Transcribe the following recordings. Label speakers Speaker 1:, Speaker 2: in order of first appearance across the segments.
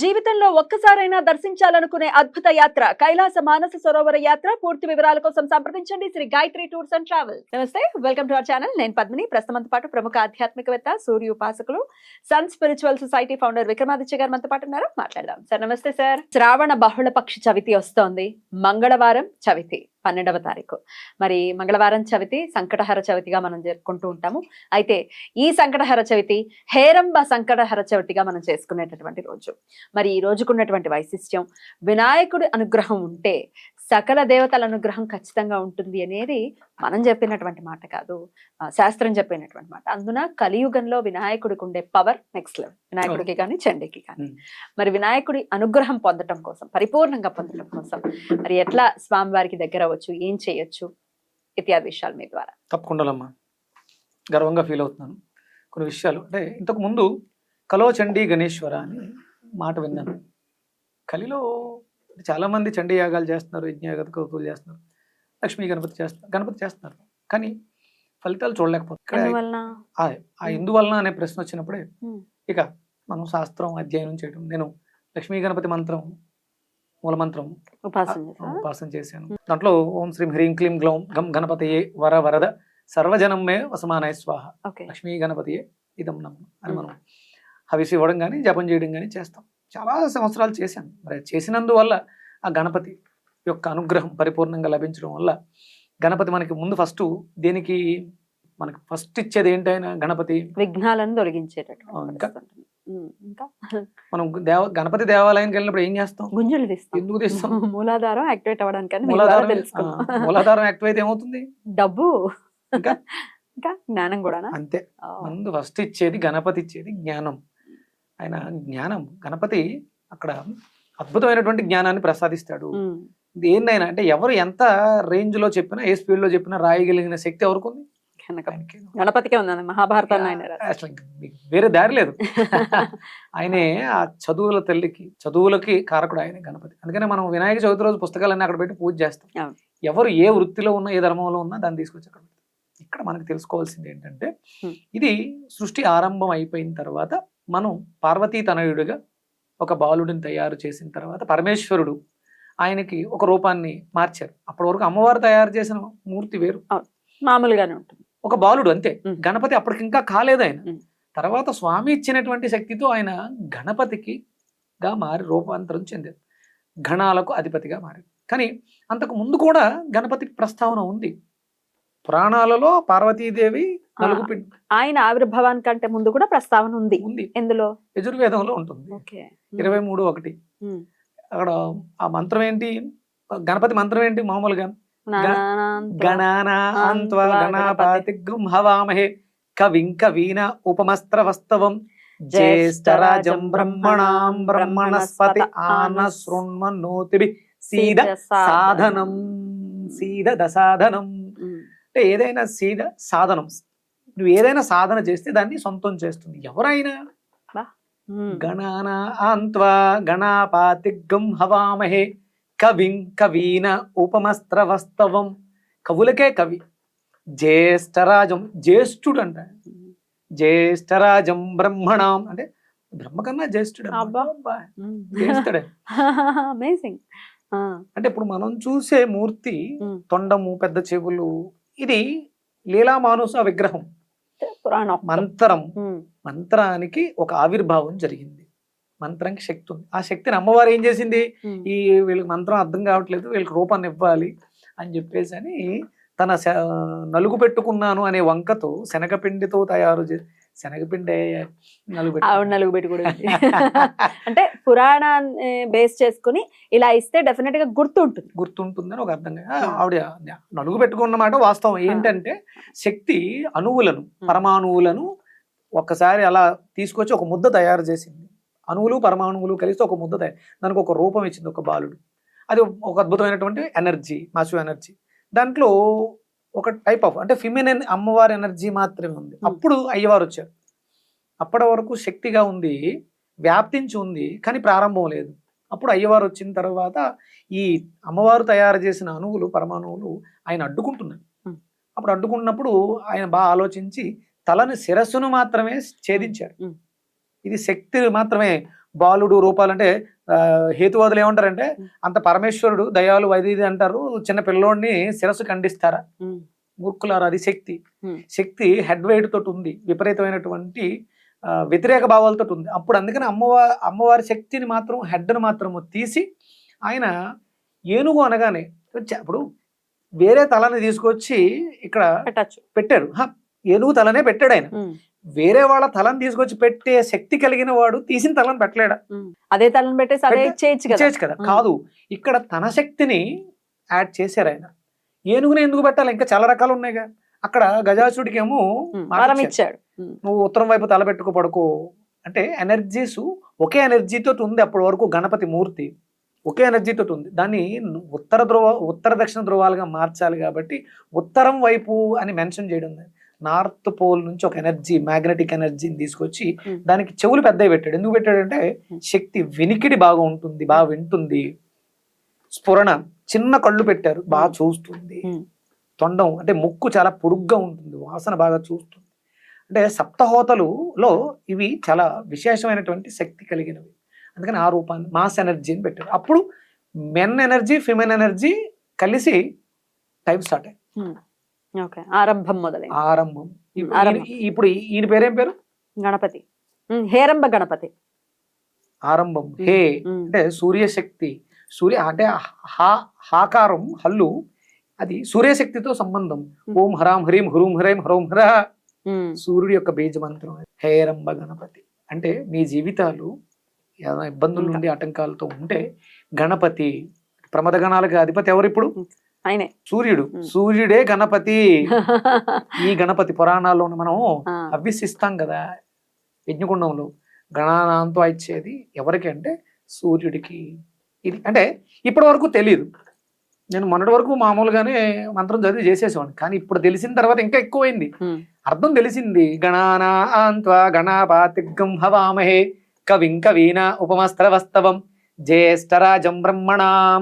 Speaker 1: జీవితంలో ఒక్కసారైనా దర్శించాలనుకునే అద్భుత యాత్ర కైలాస మానస సరోవర యాత్ర. పూర్తి వివరాల కోసం సంప్రదించండి Shri Gayatri tours and travels. నమస్తే, వెల్కమ్ టు అవర్ ఛానల్. నేను పద్మిని. ప్రస్తుతంతో పాటు ప్రముఖ ఆధ్యాత్మికవేత్త, సూర్య ఉపాసకులు, sun spiritual society founder Vikramaditya garu మనతో పాటు ఉన్నారు. మాట్లాడదాం. సార్ నమస్తే సార్. శ్రావణ బహుళ పక్షి చవితి వస్తోంది. మంగళవారం చవితి 12వ తారీఖు. మరి మంగళవారం చవితి సంకటహర చవితిగా మనం జరుపుకుంటూ ఉంటాము. అయితే ఈ సంకటహర చవితి హేరంబ సంకటహర చవితిగా మనం చేసుకునేటటువంటి రోజు. మరి ఈ రోజుకున్నటువంటి వైశిష్ట్యం, వినాయకుడి అనుగ్రహం ఉంటే సకల దేవతల అనుగ్రహం ఖచ్చితంగా ఉంటుంది అనేది మనం చెప్పినటువంటి మాట కాదు, శాస్త్రం చెప్పినటువంటి మాట. అందున కలియుగంలో వినాయకుడికి ఉండే పవర్ నెక్స్ట్ లెవెల్. వినాయకుడికి కానీ చండీకి కానీ. మరి వినాయకుడి అనుగ్రహం పొందటం కోసం, పరిపూర్ణంగా పొందటం కోసం మరి ఎట్లా స్వామివారికి దగ్గర అవ్వచ్చు, ఏం చేయొచ్చు ఇత్యాది విషయాలు మీ ద్వారా.
Speaker 2: తప్పకుండా గర్వంగా ఫీల్ అవుతున్నాను. కొన్ని విషయాలు అంటే ఇంతకు ముందు కలో చండీ గణేశ్వర అని మాట విన్నాను. కలిలో చాలా మంది చండీ యాగాలు చేస్తున్నారు, యజ్ఞయాగత కౌతులు చేస్తున్నారు, లక్ష్మీ గణపతి చేస్తున్నారు, కానీ ఫలితాలు చూడలేకపోతున్నారు. ఆ ఎందువలన అనే ప్రశ్న వచ్చినప్పుడే ఇక మనం శాస్త్రం అధ్యయనం చేయడం, నేను లక్ష్మీ గణపతి మంత్రం మూలమంత్రం ఉపాసన చేశాను. దాంట్లో ఓం శ్రీం హ్రీం క్లీం గ్లౌం గం గణపతయే వర వరద సర్వజనం మే వసమానాయ స్వాహ, లక్ష్మీ గణపతియే ఇదం నమ్మ అని మనం హవిసి ఇవ్వడం కానీ జపం చేయడం కానీ చేస్తాం. చాలా సంవత్సరాలు చేశాను. మరి చేసినందువల్ల ఆ గణపతి యొక్క అనుగ్రహం పరిపూర్ణంగా లభించడం వల్ల గణపతి మనకి ముందు ఫస్ట్ దేనికి మనకి ఫస్ట్ ఇచ్చేది ఏంటైనా గణపతి విఘ్నాలను తొలగించేటట్టు. ఇంకా మనం గణపతి దేవాలయానికి వెళ్ళినప్పుడు ఏం చేస్తాం? గుంజలు తీస్తాం. ఎందుకు తీస్తాం? మూలాధారం యాక్టివేట్ అవ్వడానికి. మూలాధారం యాక్టివేట్ ఏమవుతుంది? డబ్బు, ఇంకా జ్ఞానం కూడా. అంతే. ముందు ఫస్ట్ ఇచ్చేది గణపతి, ఇచ్చేది జ్ఞానం. ఆయన జ్ఞానం, గణపతి అక్కడ అద్భుతమైనటువంటి జ్ఞానాన్ని ప్రసాదిస్తాడు. ఏందైనా అంటే ఎవరు ఎంత రేంజ్ లో చెప్పినా, ఏ స్పీడ్ లో చెప్పినా రాయగలిగిన శక్తి ఎవరికి ఉంది? గణపతికే ఉంది. మహాభారతాన్ని అసలు వేరే దారి లేదు. ఆయనే ఆ చదువుల తల్లికి, చదువులకి కారకుడు ఆయన గణపతి. అందుకనే మనం వినాయక చవితి రోజు పుస్తకాలన్నీ అక్కడ పెట్టి పూజ చేస్తాం. ఎవరు ఏ వృత్తిలో ఉన్నా, ఏ ధర్మంలో ఉన్నా దాన్ని తీసుకొచ్చి అక్కడ పెడతాం. ఇక్కడ మనకు తెలుసుకోవాల్సింది ఏంటంటే, ఇది సృష్టి ఆరంభం అయిపోయిన తర్వాత మనం పార్వతీ తనయుడిగా ఒక బాలుడిని తయారు చేసిన తర్వాత పరమేశ్వరుడు ఆయనకి ఒక రూపాన్ని మార్చారు. అప్పటి వరకు అమ్మవారు తయారు చేసిన మూర్తి వేరు, మామూలుగానే ఉంటుంది, ఒక బాలుడు అంతే. గణపతి అప్పటికి ఇంకా కాలేదు ఆయన. తర్వాత స్వామి ఇచ్చినటువంటి శక్తితో ఆయన గణపతికిగా మారి రూపాంతరం చెందారు, గణాలకు అధిపతిగా మారారు. కానీ అంతకు ముందు కూడా గణపతికి ప్రస్తావన ఉంది. పురాణాలలో పార్వతీదేవి నలుగు పిండి, ఆయన ఆవిర్భావానికంటే ముందు కూడా ప్రస్తావన ఉంది. ఎందులో? యజుర్వేదంలో ఉంటుంది. 23:1. అక్కడ ఆ మంత్రం ఏంటి? గణపతి మంత్రం ఏంటి? మామూలుగా గణానాన్త్వా గణపతిగ్గం హవామహే కవిం కవీన ఉపమస్త్రవస్తవం జ్యేష్ఠరాజం బ్రహ్మణాం బ్రహ్మణస్పతి ఆనశృణ్వన్నోతిభిః సీద సాధనం. సీద దసాధనం అంటే ఏదైనా సీద సాధనం. నువ్వు ఏదైనా సాధన చేస్తే దాన్ని సొంతం చేస్తుంది ఎవరైనా. గణానాన్త్వా గణపతిగ్గం హవామహే కవిం కవీన ఉపమస్త్రవస్తవం. కవులకే కవి. జ్యేష్ఠరాజం, జ్యేష్ఠుడు అంట. జ్యేష్ఠరాజం బ్రహ్మణం అంటే బ్రహ్మ కన్నా జ్యేష్ఠుడు. జ్యేష్ఠుడే. అంటే ఇప్పుడు మనం చూసే మూర్తి తొండము, పెద్ద చెవులు, ఇది లీలా మానుస విగ్రహం. మంత్రానికి ఒక ఆవిర్భావం జరిగింది. మంత్రానికి శక్తి ఉంది. ఆ శక్తిని అమ్మవారు ఏం చేసింది? ఈ వీళ్ళకి మంత్రం అర్థం కావట్లేదు, వీళ్ళకి రూపాన్ని ఇవ్వాలి అని చెప్పేసి అని తన నలుగు పెట్టుకున్నాను అనే వంకతో శనగపిండితో తయారు చేసి, శనగపిండి నలుగు పెట్టి కూడా అంటే పురాణాన్ని బేస్ చేసుకుని ఇలా ఇస్తే డెఫినెట్ గా గుర్తుంటుందని ఒక అర్థం. ఆవిడ నలుగు పెట్టుకున్నమాట వాస్తవం. ఏంటంటే శక్తి అణువులను, పరమాణువులను ఒక్కసారి అలా తీసుకొచ్చి ఒక ముద్ద తయారు చేసింది. అణువులు పరమాణువులు కలిసి ఒక ముద్ద దానికి ఒక రూపం ఇచ్చింది, ఒక బాలుడు. అది ఒక అద్భుతమైనటువంటి ఎనర్జీ, మాసివ్ ఎనర్జీ. దాంట్లో ఒక టైప్ ఆఫ్ అంటే ఫిమినైన్ అమ్మవారి ఎనర్జీ మాత్రమే ఉంది. అప్పుడు అయ్యవారు వచ్చారు. అప్పటి వరకు శక్తిగా ఉంది, వ్యాప్తించి ఉంది, కానీ ప్రారంభం లేదు. అప్పుడు అయ్యవారు వచ్చిన తర్వాత ఈ అమ్మవారు తయారు చేసిన అణువులు, పరమాణువులు ఆయన అడ్డుకుంటున్నారు. అప్పుడు అడ్డుకున్నప్పుడు ఆయన బాగా ఆలోచించి తలని, శిరస్సును మాత్రమే ఛేదించారు. ఇది శక్తి మాత్రమే బాలుడు రూపాలంటే హేతువాదులు ఏమంటారంటే అంత పరమేశ్వరుడు దయాలు వైద్యుది అంటారు, చిన్న పిల్లోడిని శిరస్సు ఖండిస్తారా? మూర్ఖులారా, అది శక్తి. శక్తి హెడ్ వెయిట్ తోటి ఉంది, విపరీతమైనటువంటి వ్యతిరేక భావాలతో ఉంది. అప్పుడు అందుకని అమ్మవారి శక్తిని మాత్రం హెడ్ను మాత్రము తీసి ఆయన ఏనుగు అనగానే ఇప్పుడు వేరే తలని తీసుకొచ్చి ఇక్కడ పెట్టారు, ఏనుగు తలనే పెట్టాడు ఆయన. వేరే వాళ్ళ తలను తీసుకొచ్చి పెట్టే శక్తి కలిగిన వాడు తీసిన తలను పెట్టలేడా?
Speaker 1: అదే తలను పెట్టేసి అదే చేయొచ్చు
Speaker 2: కదా. కాదు, ఇక్కడ తన శక్తిని యాడ్ చేశారు ఆయన. ఏనుగుని ఎందుకు పెట్టాలి? ఇంకా చాలా రకాలు ఉన్నాయిగా. అక్కడ గజాసుడికి ఏమో
Speaker 1: ఇచ్చాడు,
Speaker 2: నువ్వు ఉత్తరం వైపు తల పెట్టుకో పడుకో అంటే ఎనర్జీస్ ఒకే ఎనర్జీతో ఉంది. అప్పటి వరకు గణపతి మూర్తి ఒకే ఎనర్జీతో ఉంది. దాన్ని ఉత్తర దక్షిణ ధ్రువాలుగా మార్చాలి కాబట్టి ఉత్తరం వైపు అని మెన్షన్ చేయడం. నార్త్ పోల్ నుంచి ఒక ఎనర్జీ, మ్యాగ్నెటిక్ ఎనర్జీని తీసుకొచ్చి దానికి చెవులు పెద్దవి పెట్టాడు. ఎందుకు పెట్టాడంటే శక్తి వినికిడి బాగా ఉంటుంది, బాగా వింటుంది. స్ఫురణ, చిన్న కళ్ళు పెట్టారు, బాగా చూస్తుంది. తొండం అంటే ముక్కు చాలా పొడుగ్గా ఉంటుంది, వాసన బాగా చూస్తుంది. అంటే సప్తహోతలులో ఇవి చాలా విశేషమైనటువంటి శక్తి కలిగినవి. అందుకని ఆ రూపాన్ని మాస్ ఎనర్జీని పెట్టారు. అప్పుడు మెన్ ఎనర్జీ, ఫిమెన్ ఎనర్జీ కలిసి టైం స్టార్ట్ అయ్యింది.
Speaker 1: ఆరంభం మొదలైంది.
Speaker 2: ఆరంభం. ఇప్పుడు ఈయన పేరేం పేరు?
Speaker 1: గణపతి, హేరంబ గణపతి.
Speaker 2: ఆరంభం. హే అంటే సూర్యశక్తి. సూర్య అంటే హాకారం, హల్లు, అది సూర్యశక్తితో సంబంధం. ఓం హరాం హ్రీం హురుం హ్రైం హ్రౌం హర, సూర్యుడి యొక్క బీజ మంత్రం. హేరంబ గణపతి అంటే మీ జీవితాలు ఏదైనా ఇబ్బందుల నుండి ఆటంకాలతో ఉంటే గణపతి, ప్రమద గణాలకు అధిపతి ఎవరు? ఇప్పుడు
Speaker 1: ఆయనే,
Speaker 2: సూర్యుడు. సూర్యుడే గణపతి. ఈ గణపతి పురాణాల్లో మనం అభ్యసిస్తాం కదా, యజ్ఞకుండంలో గణానాంతో ఇచ్చేది ఎవరికి అంటే సూర్యుడికి. ఇది అంటే ఇప్పటి వరకు తెలియదు. నేను మొన్నటి వరకు మామూలుగానే మంత్రం చదివి చేసేసేవాడిని, కానీ ఇప్పుడు తెలిసిన తర్వాత ఇంకా ఎక్కువైంది, అర్థం తెలిసింది. గణానాంత్వా గణాపాతిగం హవామహే కవిం కవీన ఉపమస్త్రవస్తవం జ్యేష్ఠరాజం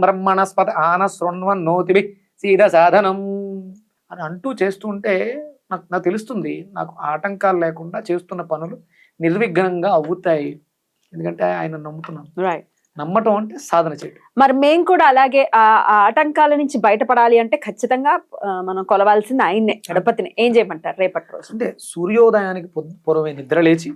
Speaker 2: బ్రహ్మణస్పత ఆన శృణ్వన్నోతిభి సీద సాధనం అని అంటూ చేస్తుంటే నాకు తెలుస్తుంది, నాకు ఆటంకాలు లేకుండా చేస్తున్న పనులు నిర్విఘ్నంగా అవుతాయి. ఎందుకంటే ఆయన నమ్ముతున్నాను. నమ్మటం అంటే సాధన చేయడం.
Speaker 1: మరి మేము కూడా అలాగే ఆ ఆటంకాల నుంచి బయటపడాలి అంటే ఖచ్చితంగా మనం కొలవాల్సింది ఆయన్నే, గణపతిని. ఏం చేయమంటారు రేపటి రోజు?
Speaker 2: అంటే సూర్యోదయానికి పూర్వమే నిద్ర లేచి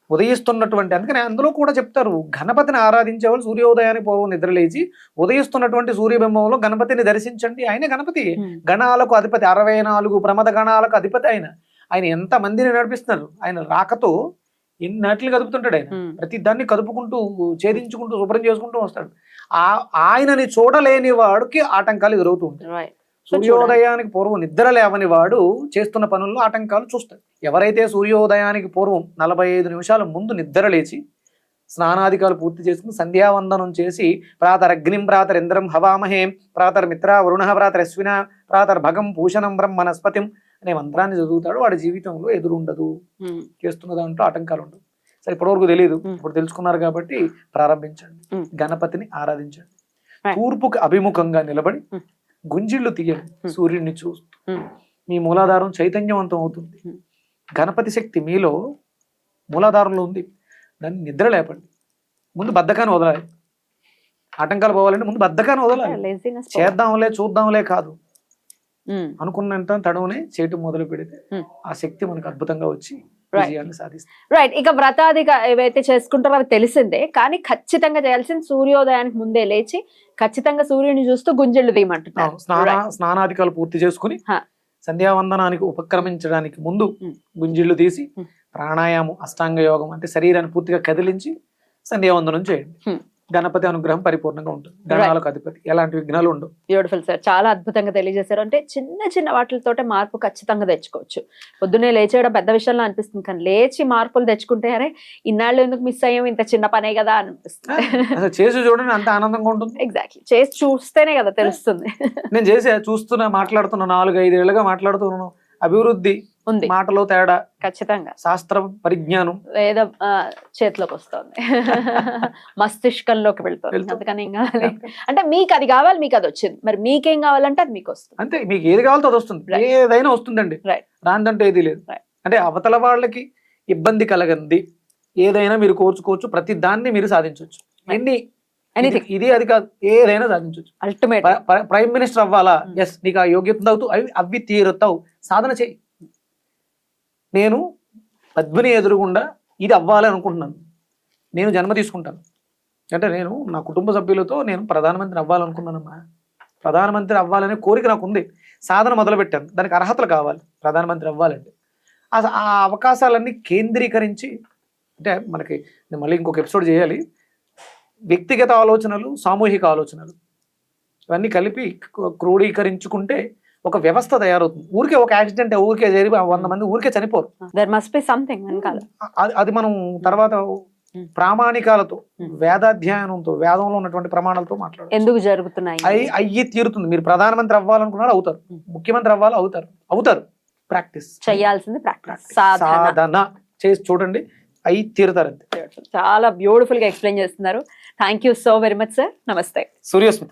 Speaker 2: ఉదయిస్తున్నటువంటి, అందుకని అందులో కూడా చెప్తారు గణపతిని ఆరాధించే వాళ్ళు సూర్యోదయానికి పూర్వం నిద్ర లేచి ఉదయిస్తున్నటువంటి సూర్యబింబంలో గణపతిని దర్శించండి. ఆయనే గణపతి, గణాలకు అధిపతి, 64 ప్రమద గణాలకు అధిపతి ఆయన. ఆయన ఎంత మందిని నడిపిస్తున్నారు. ఆయన రాకతో ఎన్నట్లు కదుపుతుంటాడు. ఆయన ప్రతి దాన్ని కదుపుకుంటూ, ఛేదించుకుంటూ, శుభ్రం చేసుకుంటూ వస్తాడు. ఆయనని చూడలేని వాడికి ఆటంకాలు ఎదురవుతూ ఉంటాయి. సూర్యోదయానికి పూర్వం నిద్ర లేవని వాడు చేస్తున్న పనుల్లో ఆటంకాలు చూస్తాడు. ఎవరైతే సూర్యోదయానికి పూర్వం 45 నిమిషాల ముందు నిద్ర లేచి స్నానాధికాలు పూర్తి చేసుకుని సంధ్యావందనం చేసి ప్రాతరగ్నిం ప్రాతరింద్రం హవామహేం ప్రాతర్మిత్ర వరుణ ప్రాతరశ్విన ప్రాతర్భగం భూషణం బ్రహ్మనస్పతిం అనే మంత్రాన్ని చదువుతాడు. వాడి జీవితంలో ఎదురుండదు, చేస్తున్న దాంట్లో ఆటంకాలు ఉండవు. సరే, ఇప్పటివరకు తెలియదు, ఇప్పుడు తెలుసుకున్నారు కాబట్టి ప్రారంభించండి. గణపతిని ఆరాధించండి. తూర్పుకి అభిముఖంగా నిలబడి గుంజిళ్ళు తీయండి. సూర్యుడిని చూస్తూ మీ మూలాధారం చైతన్యవంతం అవుతుంది. గణపతి శక్తి మీలో మూలాధారంలో ఉంది. దాన్ని నిద్ర లేపండి. ముందు బద్ధకాన్ని వదలాలి. ఆటంకాలు పోవాలంటే ముందు బద్ధకాన్ని వదలాలి. చేద్దాంలే చూద్దాంలే కాదు, అనుకున్నంత తడవనే చేయటం మొదలు పెడితే ఆ శక్తి మనకు అద్భుతంగా వచ్చి విజయాన్ని సాధిస్తుంది.
Speaker 1: రైట్. ఇక వ్రతాదిగా ఏవైతే చేసుకుంటారో అవి తెలిసిందే, కానీ ఖచ్చితంగా చేయాల్సింది సూర్యోదయానికి ముందే లేచి ఖచ్చితంగా సూర్యుని చూస్తూ గుంజళ్ళు తీయమంటున్నారు.
Speaker 2: స్నానాధికాలు పూర్తి చేసుకుని సంధ్యావందనానికి ఉపక్రమించడానికి ముందు గుంజిళ్ళు తీసి ప్రాణాయామం, అష్టాంగ యోగం అంటే శరీరాన్ని పూర్తిగా కదిలించి సంధ్యావందనం చేయండి. గణపతి అనుగ్రహం పరిపూర్ణంగా ఉంటుంది. గణాలకు అధిపతి, ఎలాంటి విఘ్నాలు ఉండవు.
Speaker 1: బ్యూటిఫుల్ సార్, చాలా అద్భుతంగా తెలియజేశారు. అంటే చిన్న చిన్న వాటితోటే మార్పు ఖచ్చితంగా తెచ్చుకోవచ్చు. పొద్దున్నే లేచేయడం పెద్ద విషయంలో అనిపిస్తుంది, కానీ లేచి మార్పులు తెచ్చుకుంటే అరే ఇన్నాళ్ళు ఎందుకు మిస్ అయ్యాం, ఇంత చిన్న పనే కదా అనిపిస్తుంది.
Speaker 2: చేసి చూడండి, అంత ఆనందంగా ఉంటుంది.
Speaker 1: ఎగ్జాక్ట్లీ, చేసి చూస్తేనే కదా తెలుస్తుంది.
Speaker 2: నేను చేసే చూస్తున్నా, మాట్లాడుతున్నా, 4-5 ఏళ్ళుగా మాట్లాడుతున్నాను. అభివృద్ధి ఉంది, మాటలో తేడా
Speaker 1: ఖచ్చితంగా,
Speaker 2: శాస్త్రం పరిజ్ఞానం
Speaker 1: ఏదో చేతిలోకి వస్తుంది, మస్తిష్కంలోకి వెళ్తుంది. అందుకని అంటే మీకు అది కావాలి, మీకు అది వచ్చింది, మరి మీకేం కావాలంటే అది మీకు వస్తుంది.
Speaker 2: అంతే, మీకు ఏది కావాలో అది వస్తుంది. ఏదైనా వస్తుందండి, రాందంటే ఏది లేదు. అంటే అవతల వాళ్ళకి ఇబ్బంది కలగంది, ఏదైనా మీరు కోర్చుకోవచ్చు, ప్రతి దాన్ని మీరు సాధించవచ్చు.
Speaker 1: Anything.
Speaker 2: ఇది అది కాదు, ఏదైనా సాధించవచ్చు.
Speaker 1: అల్టిమేట్.
Speaker 2: ప్రైమ్ మినిస్టర్ అవ్వాలా, ఎస్ నీకు ఆ యోగ్యత అవుతావు, అవి తీరుతావు, సాధన చేయి. నేను పద్మిని ఎదురుగుండా ఇది అవ్వాలి అనుకుంటున్నాను, నేను జన్మ తీసుకుంటాను అంటే నేను నా కుటుంబ సభ్యులతో నేను ప్రధానమంత్రి అవ్వాలనుకున్నానమ్మా. ప్రధానమంత్రి అవ్వాలనే కోరిక నాకు ఉంది, సాధన మొదలుపెట్టాను, దానికి అర్హతలు కావాలి ప్రధానమంత్రి అవ్వాలంటే. ఆ అవకాశాలన్నీ కేంద్రీకరించి, అంటే మనకి నేను మళ్ళీ ఇంకొక ఎపిసోడ్ చేయాలి, వ్యక్తిగత ఆలోచనలు, సామూహిక ఆలోచనలు ఇవన్నీ కలిపి క్రోడీకరించుకుంటే ఒక వ్యవస్థ తయారవుతుంది. ఊరికే ఒక యాక్సిడెంట్ ఊరికే జరిగి 100 మంది ఊరికే చనిపోరు.
Speaker 1: దేర్ మస్ట్ బి సంథింగ్ వెనకాల.
Speaker 2: అది మనం తర్వాత ప్రామాణికాలతో, వేదాధ్యయనంతో, వేదంలో ఉన్నటువంటి ప్రమాణాలతో మాట్లాడాలి.
Speaker 1: ఎందుకు జరుగుతున్నాయి
Speaker 2: అయ్యి తీరుతుంది. మీరు ప్రధానమంత్రి అవ్వాలనుకున్నారు, అవుతారు. ముఖ్యమంత్రి అవ్వాలి, అవుతారు. ప్రాక్టీస్
Speaker 1: చేయాల్సింది, ప్రాక్టీస్,
Speaker 2: సాధన చేసి చూడండి, అయ్యి తీరుతారు.
Speaker 1: చాలా బ్యూటిఫుల్ గా ఎక్స్ప్లెయిన్ చేస్తున్నారు. Thank you so very much sir. నమస్తే.
Speaker 2: సూర్యస్మిత.